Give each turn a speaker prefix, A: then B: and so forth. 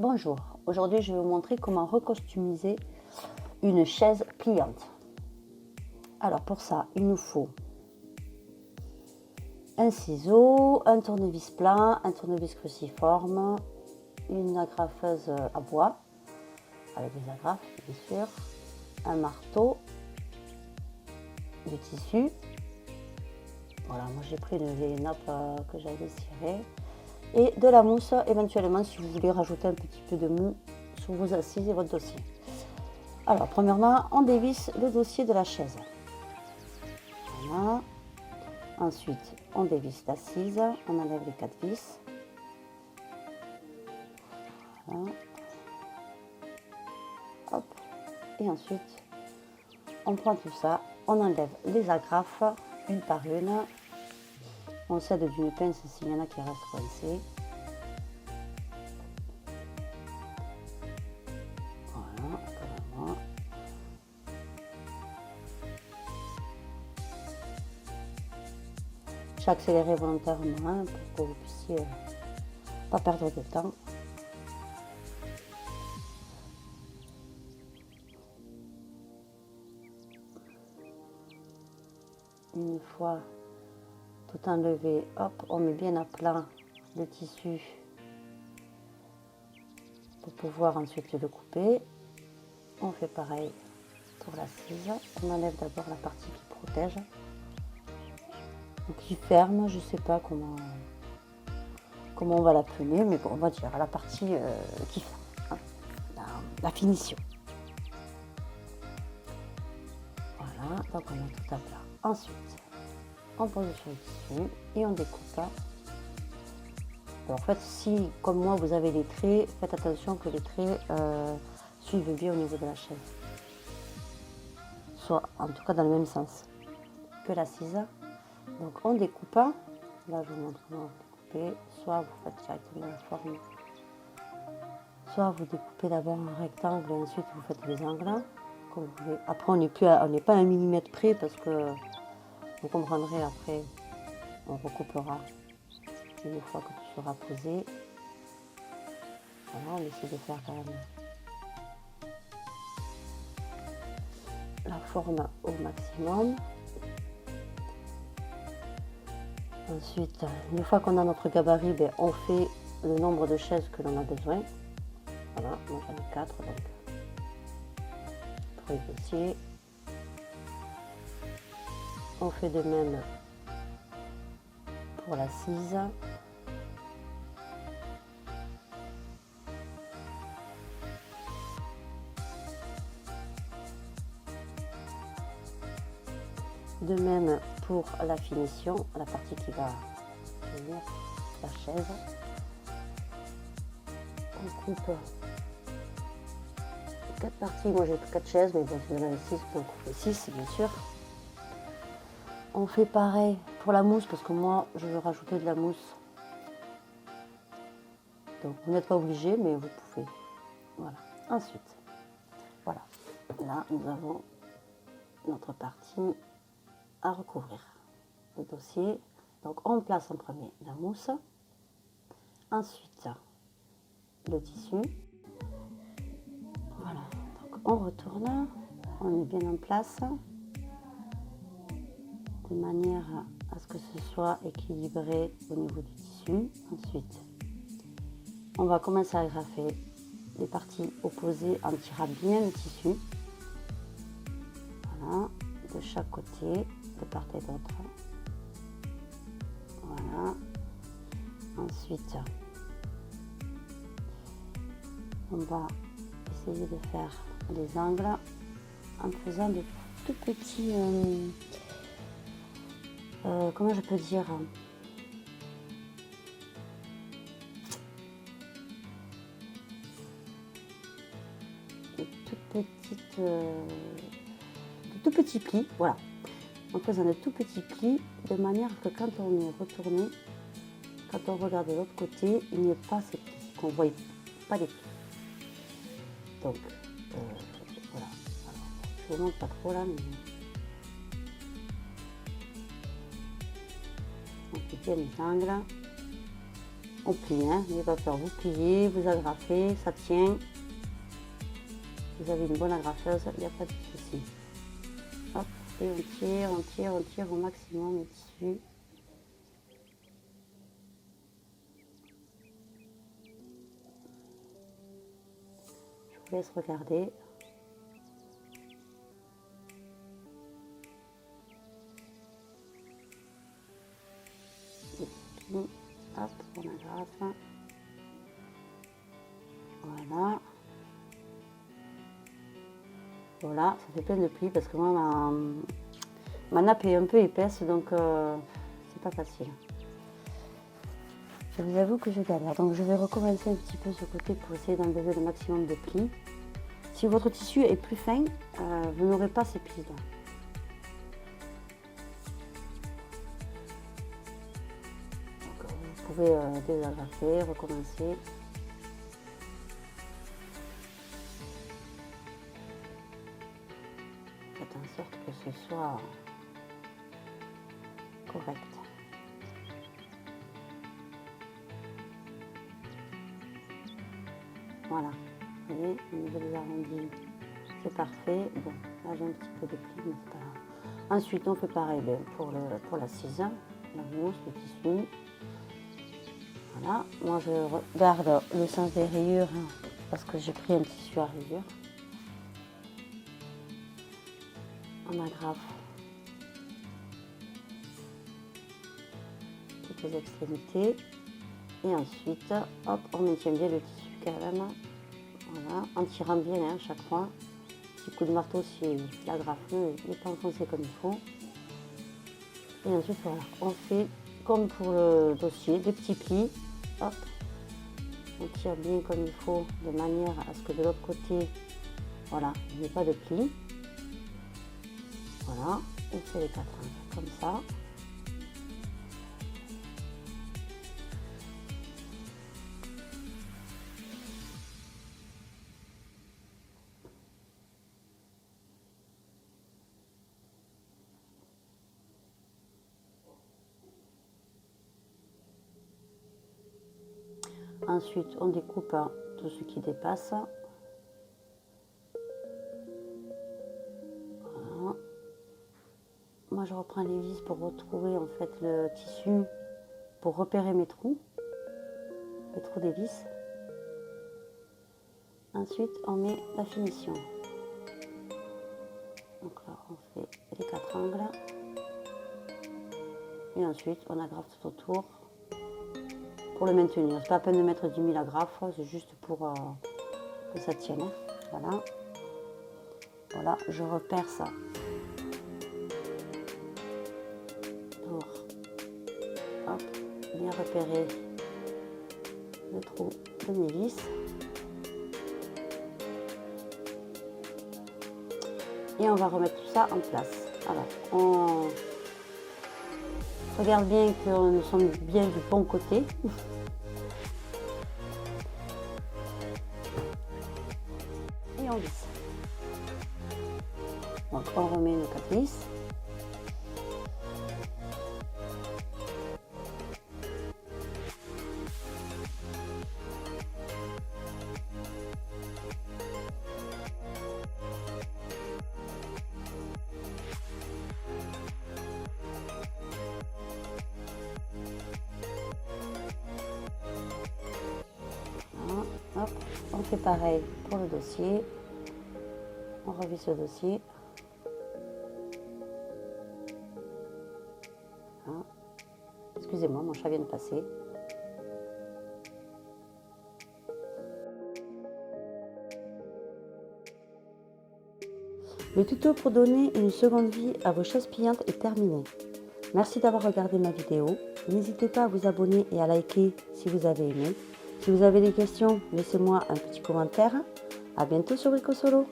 A: Bonjour, aujourd'hui je vais vous montrer comment recostumiser une chaise pliante. Alors pour ça, il nous faut un ciseau, un tournevis plat, un tournevis cruciforme, une agrafeuse à bois, avec des agrafes bien sûr, un marteau, du tissu. Voilà, moi j'ai pris une vieille nappe que j'avais cirée. Et de la mousse, éventuellement, si vous voulez rajouter un petit peu de mou sur vos assises et votre dossier. Alors, premièrement, on dévisse le dossier de la chaise. Voilà. Ensuite, on dévisse l'assise, on enlève les 4 vis. Voilà. Hop. Et ensuite, on prend tout ça, on enlève les agrafes une par une. On s'aide d'une pince s'il y en a qui restent coincées. Voilà. J'ai accéléré volontairement pour que vous puissiez pas perdre de temps. Une fois tout enlevé, hop, on met bien à plat le tissu pour pouvoir ensuite le couper. On fait pareil pour l'assise. On enlève d'abord la partie qui protège, ou qui ferme, je sais pas comment on va l'appeler, mais bon, on va dire la partie qui ferme, hein, la finition. Voilà, donc on met tout à plat. Ensuite, on pose sur le tissu et on découpe. Alors en fait, si comme moi vous avez les traits, faites attention que les traits suivent bien au niveau de la chaise, soit en tout cas dans le même sens que l'assise. Donc on découpe, là je vous montre comment découper, soit vous faites directement la forme, soit vous découpez d'abord un rectangle et ensuite vous faites des angles, comme vous voulez. Après on n'est pas à 1 millimètre près parce que vous comprendrez après, on recoupera une fois que tout sera posé. Voilà, on essaie de faire quand même la forme au maximum. Ensuite, une fois qu'on a notre gabarit, on fait le nombre de chaises que l'on a besoin. Voilà, moi j'en ai 4, donc pour les dossiers. On fait de même pour l'assise. De même pour la finition, la partie qui va finir la chaise. On coupe 4 parties, moi j'ai 4 chaises, mais bon, si vous en avez 6, on coupe 6 bien sûr. On fait pareil pour la mousse, parce que moi je veux rajouter de la mousse. Donc vous n'êtes pas obligé, mais vous pouvez. Voilà. Ensuite, voilà. Là, nous avons notre partie à recouvrir le dossier. Donc on place en premier la mousse, ensuite le tissu. Voilà, donc on retourne, on met bien en place de manière à ce que ce soit équilibré au niveau du tissu. Ensuite, on va commencer à agrafer les parties opposées en tirant bien le tissu. Voilà, de chaque côté, de part et d'autre. Voilà. Ensuite, on va essayer de faire des angles en faisant de tout petits, comment je peux dire, de tout petits plis, voilà, en faisant de tout petits plis de manière que quand on est retourné, quand on regarde de l'autre côté, il n'y ait pas ces plis, qu'on ne voit pas les plis. Donc voilà, alors, je vous montre pas trop là, mais on fait bien les angles, on plie, hein, n'ayez pas peur, vous pliez, vous agrafez, ça tient. Vous avez une bonne agrafeuse, il n'y a pas de souci. Hop, et on tire au maximum le tissu. Je vous laisse regarder. Hop, on agrafe. Voilà. Voilà, ça fait plein de plis parce que moi, ma nappe est un peu épaisse, donc c'est pas facile. Je vous avoue que je galère, donc je vais recommencer un petit peu ce côté pour essayer d'enlever le maximum de plis. Si votre tissu est plus fin, vous n'aurez pas ces plis-là. Vous pouvez désagrafer, recommencer. Faites en sorte que ce soit correct. Voilà, vous voyez, au niveau des arrondis, c'est parfait. Bon, là j'ai un petit peu de plis, mais c'est pas grave. Ensuite, on fait pareil pour la cise, la mousse, le tissu. Voilà, moi je regarde le sens des rayures parce que j'ai pris un tissu à rayures. On agrafe toutes les extrémités et ensuite, hop, on maintient bien le tissu quand même. Voilà, en tirant bien à chaque fois. Petit coup de marteau si l'agrafe n'est pas enfoncé comme il faut. Et ensuite, voilà, on fait comme pour le dossier, des petits plis. Hop, on tire bien comme il faut de manière à ce que de l'autre côté, voilà, il n'y ait pas de plis. Voilà, on fait les 4 angles comme ça. Ensuite, on découpe tout ce qui dépasse. Voilà. Moi, je reprends les vis pour retrouver en fait le tissu, pour repérer mes trous des vis. Ensuite, on met la finition. Donc là, on fait les 4 angles. Et ensuite, on agrafe tout autour. Pour le maintenir, c'est pas la peine de mettre 10 000 agrafes, c'est juste pour que ça tienne. Voilà. Voilà, je repère ça pour hop, bien repérer le trou de mes vis. Et on va remettre tout ça en place. Alors, on regarde bien que nous sommes bien du bon côté. Et on visse. Donc on remet nos 4 vis. Hop, on fait pareil pour le dossier. On revisse le dossier. Voilà. Excusez-moi, mon chat vient de passer. Le tuto pour donner une seconde vie à vos chaises pliantes est terminé. Merci d'avoir regardé ma vidéo. N'hésitez pas à vous abonner et à liker si vous avez aimé. Si vous avez des questions, laissez-moi un petit commentaire. À bientôt sur Brico Solo.